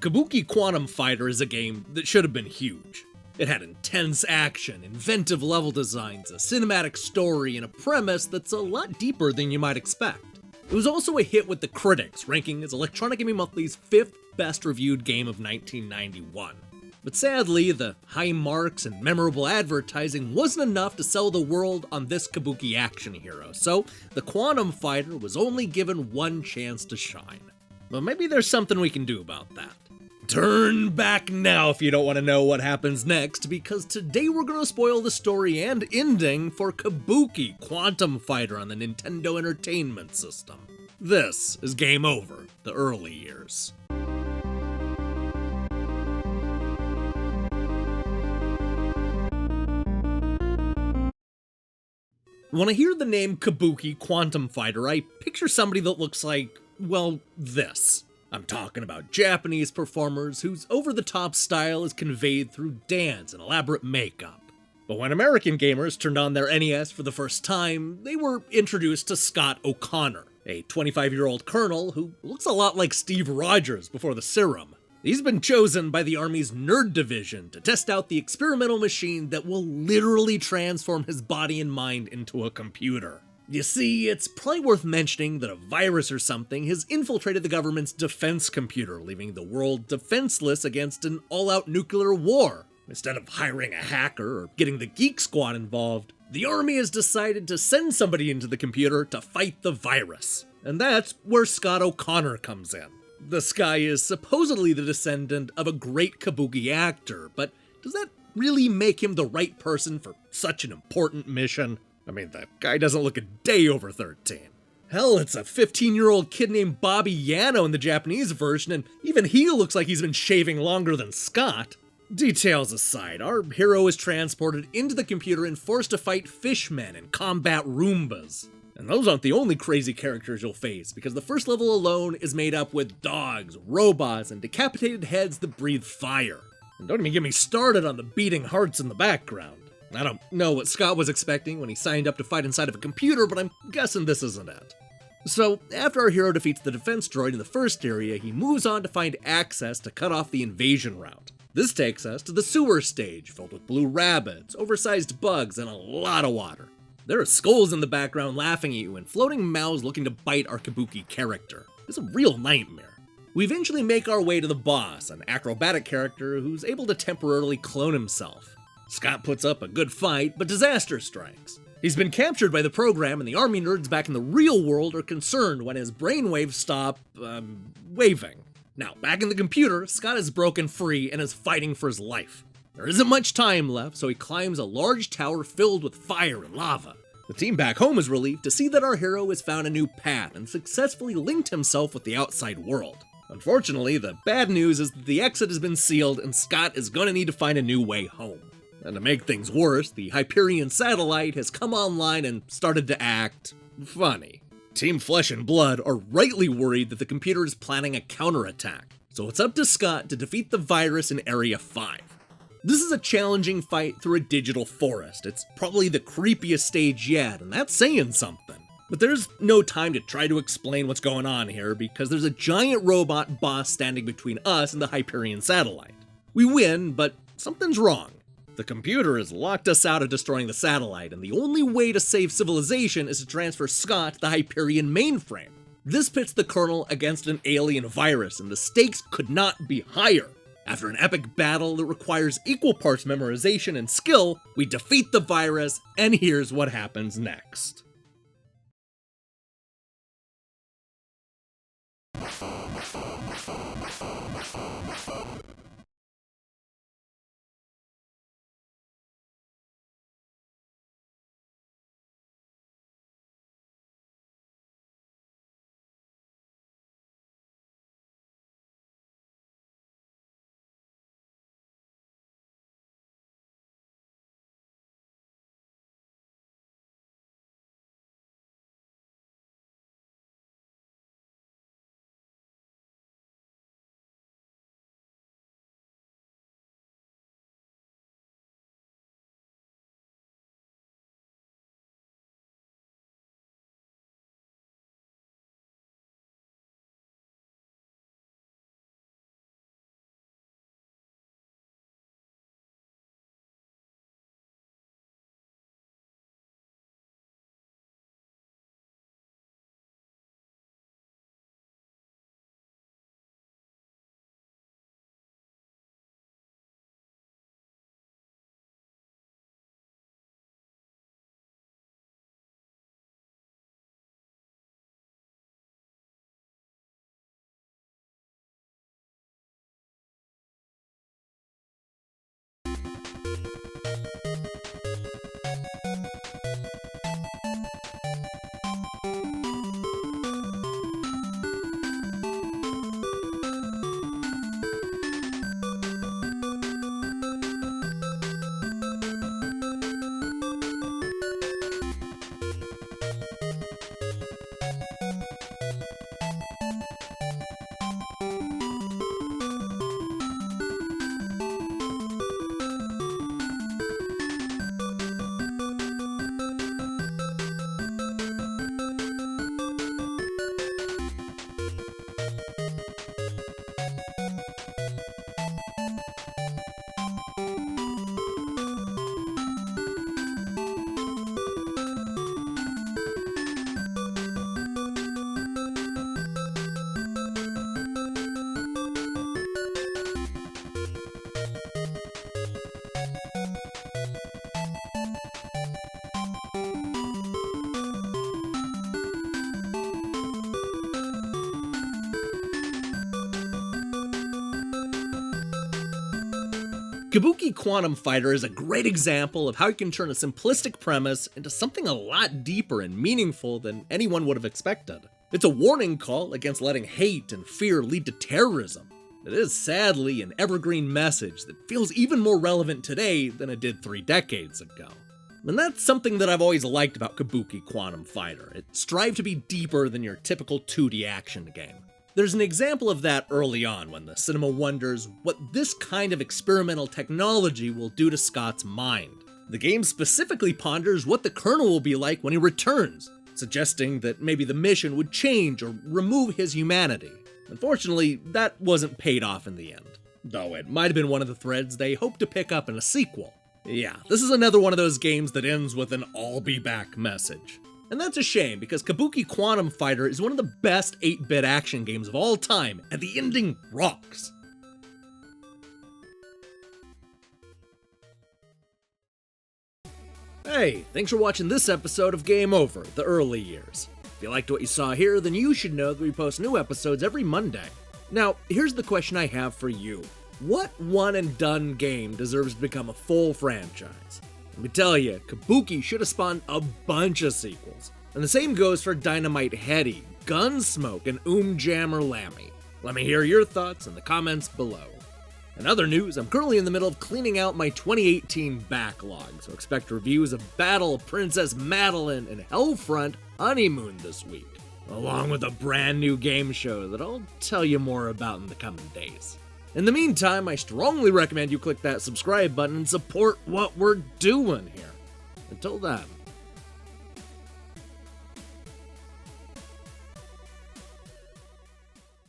Kabuki Quantum Fighter is a game that should have been huge. It had intense action, inventive level designs, a cinematic story, and a premise that's a lot deeper than you might expect. It was also a hit with the critics, ranking as Electronic Gaming Monthly's 5th best reviewed game of 1991. But sadly, the high marks and memorable advertising wasn't enough to sell the world on this Kabuki action hero, so the Quantum Fighter was only given one chance to shine. But maybe there's something we can do about that. Turn back now if you don't want to know what happens next, because today we're going to spoil the story and ending for Kabuki Quantum Fighter on the Nintendo Entertainment System. This is Game Over, the early years. When I hear the name Kabuki Quantum Fighter, I picture somebody that looks like, well, this. I'm talking about Japanese performers whose over-the-top style is conveyed through dance and elaborate makeup. But when American gamers turned on their NES for the first time, they were introduced to Scott O'Connor, a 25-year-old colonel who looks a lot like Steve Rogers before the serum. He's been chosen by the Army's Nerd Division to test out the experimental machine that will literally transform his body and mind into a computer. You see, it's probably worth mentioning that a virus or something has infiltrated the government's defense computer, leaving the world defenseless against an all-out nuclear war. Instead of hiring a hacker or getting the Geek Squad involved, the Army has decided to send somebody into the computer to fight the virus. And that's where Scott O'Connor comes in. This guy is supposedly the descendant of a great Kabuki actor, but does that really make him the right person for such an important mission? I mean, the guy doesn't look a day over 13. Hell, it's a 15-year-old kid named Bobby Yano in the Japanese version, and even he looks like he's been shaving longer than Scott. Details aside, our hero is transported into the computer and forced to fight fishmen and combat Roombas. And those aren't the only crazy characters you'll face, because the first level alone is made up with dogs, robots, and decapitated heads that breathe fire. And don't even get me started on the beating hearts in the background. I don't know what Scott was expecting when he signed up to fight inside of a computer, but I'm guessing this isn't it. So, after our hero defeats the defense droid in the first area, he moves on to find access to cut off the invasion route. This takes us to the sewer stage, filled with blue rabbits, oversized bugs, and a lot of water. There are skulls in the background laughing at you and floating mouths looking to bite our Kabuki character. It's a real nightmare. We eventually make our way to the boss, an acrobatic character who's able to temporarily clone himself. Scott puts up a good fight, but disaster strikes. He's been captured by the program, and the army nerds back in the real world are concerned when his brainwaves stop, waving. Now, back in the computer, Scott is broken free and is fighting for his life. There isn't much time left, so he climbs a large tower filled with fire and lava. The team back home is relieved to see that our hero has found a new path and successfully linked himself with the outside world. Unfortunately, the bad news is that the exit has been sealed and Scott is going to need to find a new way home. And to make things worse, the Hyperion satellite has come online and started to act funny. Team Flesh and Blood are rightly worried that the computer is planning a counterattack, so it's up to Scott to defeat the virus in Area 5. This is a challenging fight through a digital forest. It's probably the creepiest stage yet, and that's saying something. But there's no time to try to explain what's going on here, because there's a giant robot boss standing between us and the Hyperion satellite. We win, but something's wrong. The computer has locked us out of destroying the satellite, and the only way to save civilization is to transfer Scott to the Hyperion mainframe. This pits the Colonel against an alien virus, and the stakes could not be higher. After an epic battle that requires equal parts memorization and skill, we defeat the virus, and here's what happens next. Kabuki Quantum Fighter is a great example of how you can turn a simplistic premise into something a lot deeper and meaningful than anyone would have expected. It's a warning call against letting hate and fear lead to terrorism. It is sadly an evergreen message that feels even more relevant today than it did 3 decades ago. And that's something that I've always liked about Kabuki Quantum Fighter. It strived to be deeper than your typical 2D action game. There's an example of that early on when the cinema wonders what this kind of experimental technology will do to Scott's mind. The game specifically ponders what the Colonel will be like when he returns, suggesting that maybe the mission would change or remove his humanity. Unfortunately, that wasn't paid off in the end, though it might have been one of the threads they hoped to pick up in a sequel. Yeah, this is another one of those games that ends with an "I'll be back" message. And that's a shame, because Kabuki Quantum Fighter is one of the best 8-bit action games of all time, and the ending rocks. Hey, thanks for watching this episode of Game Over, The Early Years. If you liked what you saw here, then you should know that we post new episodes every Monday. Now, here's the question I have for you. What one-and-done game deserves to become a full franchise? Let me tell you, Kabuki should have spawned a bunch of sequels. And the same goes for Dynamite Headdy, Gunsmoke, and Jammer Lammy. Let me hear your thoughts in the comments below. In other news, I'm currently in the middle of cleaning out my 2018 backlog, so expect reviews of Battle, Princess Madeline, and Hellfront Honeymoon this week, along with a brand new game show that I'll tell you more about in the coming days. In the meantime, I strongly recommend you click that subscribe button and support what we're doing here. Until then.